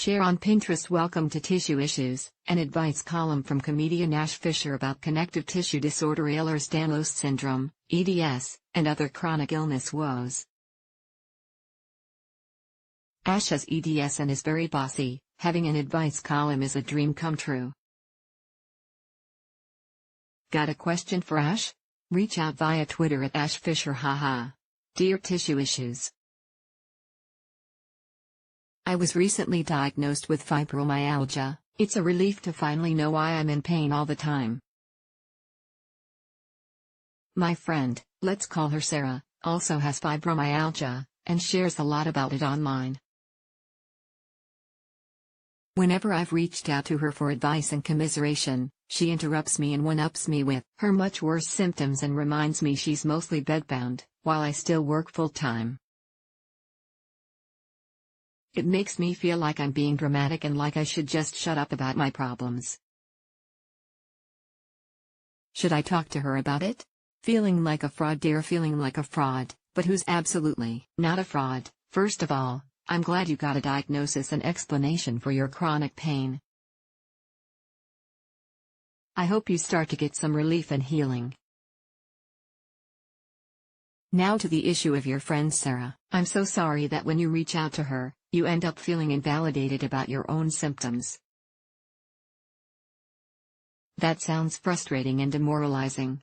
Share on Pinterest. Welcome to Tissue Issues, an advice column from comedian Ash Fisher about connective tissue disorder, Ehlers-Danlos syndrome, EDS, and other chronic illness woes. Ash has EDS and is very bossy. Having an advice column is a dream come true. Got a question for Ash? Reach out via Twitter at Ash Fisher. Haha. Dear Tissue Issues, I was recently diagnosed with fibromyalgia. It's a relief to finally know why I'm in pain all the time. My friend, let's call her Sarah, also has fibromyalgia, and shares a lot about it online. Whenever I've reached out to her for advice and commiseration, she interrupts me and one-ups me with her much worse symptoms and reminds me she's mostly bedbound, while I still work full-time. It makes me feel like I'm being dramatic and like I should just shut up about my problems. Should I talk to her about it? Feeling like a fraud, dear, feeling like a fraud, but who's absolutely not a fraud? First of all, I'm glad you got a diagnosis and explanation for your chronic pain. I hope you start to get some relief and healing. Now to the issue of your friend Sarah. I'm so sorry that when you reach out to her, you end up feeling invalidated about your own symptoms. That sounds frustrating and demoralizing.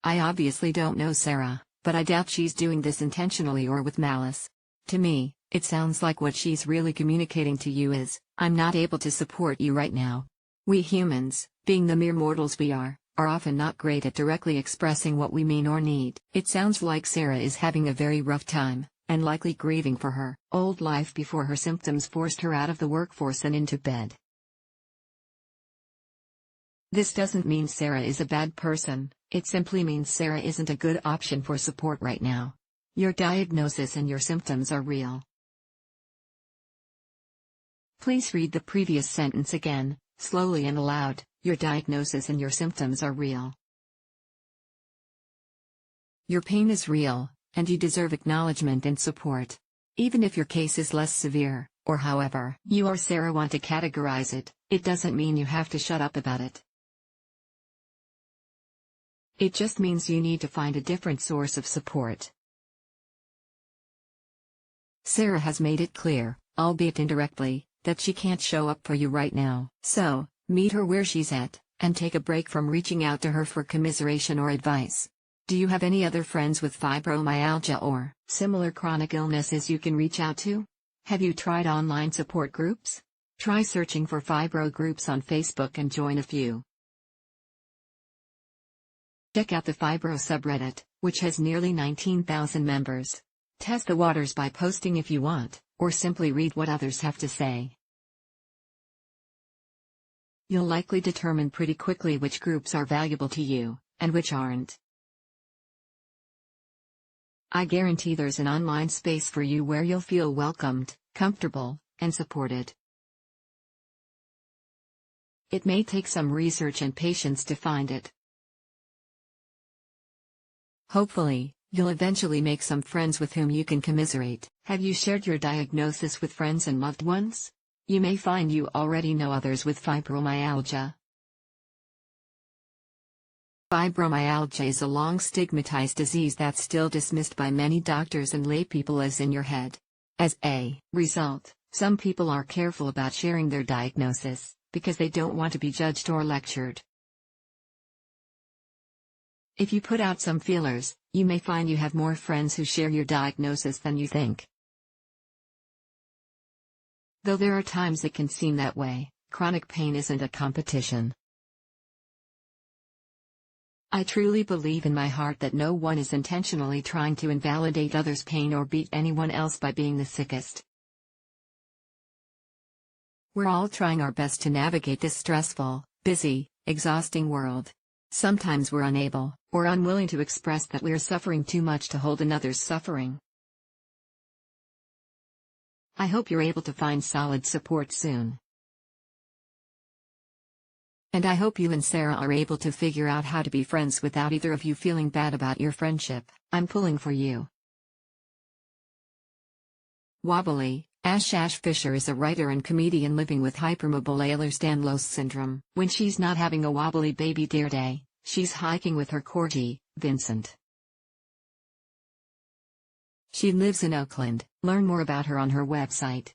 I obviously don't know Sarah, but I doubt she's doing this intentionally or with malice. To me, it sounds like what she's really communicating to you is, I'm not able to support you right now. We humans, being the mere mortals we are often not great at directly expressing what we mean or need. It sounds like Sarah is having a very rough time, and likely grieving for her old life before her symptoms forced her out of the workforce and into bed. This doesn't mean Sarah is a bad person, it simply means Sarah isn't a good option for support right now. Your diagnosis and your symptoms are real. Please read the previous sentence again, slowly and aloud. Your diagnosis and your symptoms are real. Your pain is real, and you deserve acknowledgement and support. Even if your case is less severe, or however you or Sarah want to categorize it, it doesn't mean you have to shut up about it. It just means you need to find a different source of support. Sarah has made it clear, albeit indirectly, that she can't show up for you right now. So, meet her where she's at, and take a break from reaching out to her for commiseration or advice. Do you have any other friends with fibromyalgia or similar chronic illnesses you can reach out to? Have you tried online support groups? Try searching for fibro groups on Facebook and join a few. Check out the Fibro subreddit, which has nearly 19,000 members. Test the waters by posting if you want, or simply read what others have to say. You'll likely determine pretty quickly which groups are valuable to you, and which aren't. I guarantee there's an online space for you where you'll feel welcomed, comfortable, and supported. It may take some research and patience to find it. Hopefully, you'll eventually make some friends with whom you can commiserate. Have you shared your diagnosis with friends and loved ones? You may find you already know others with fibromyalgia. Fibromyalgia is a long stigmatized disease that's still dismissed by many doctors and laypeople as in your head. As a result, some people are careful about sharing their diagnosis, because they don't want to be judged or lectured. If you put out some feelers, you may find you have more friends who share your diagnosis than you think. Though there are times it can seem that way, chronic pain isn't a competition. I truly believe in my heart that no one is intentionally trying to invalidate others' pain or beat anyone else by being the sickest. We're all trying our best to navigate this stressful, busy, exhausting world. Sometimes we're unable, or unwilling to express that we're suffering too much to hold another's suffering. I hope you're able to find solid support soon. And I hope you and Sarah are able to figure out how to be friends without either of you feeling bad about your friendship. I'm pulling for you. Wobbly, Ash Fisher is a writer and comedian living with hypermobile Ehlers-Danlos syndrome. When she's not having a wobbly baby deer day, she's hiking with her corgi, Vincent. She lives in Oakland. Learn more about her on her website.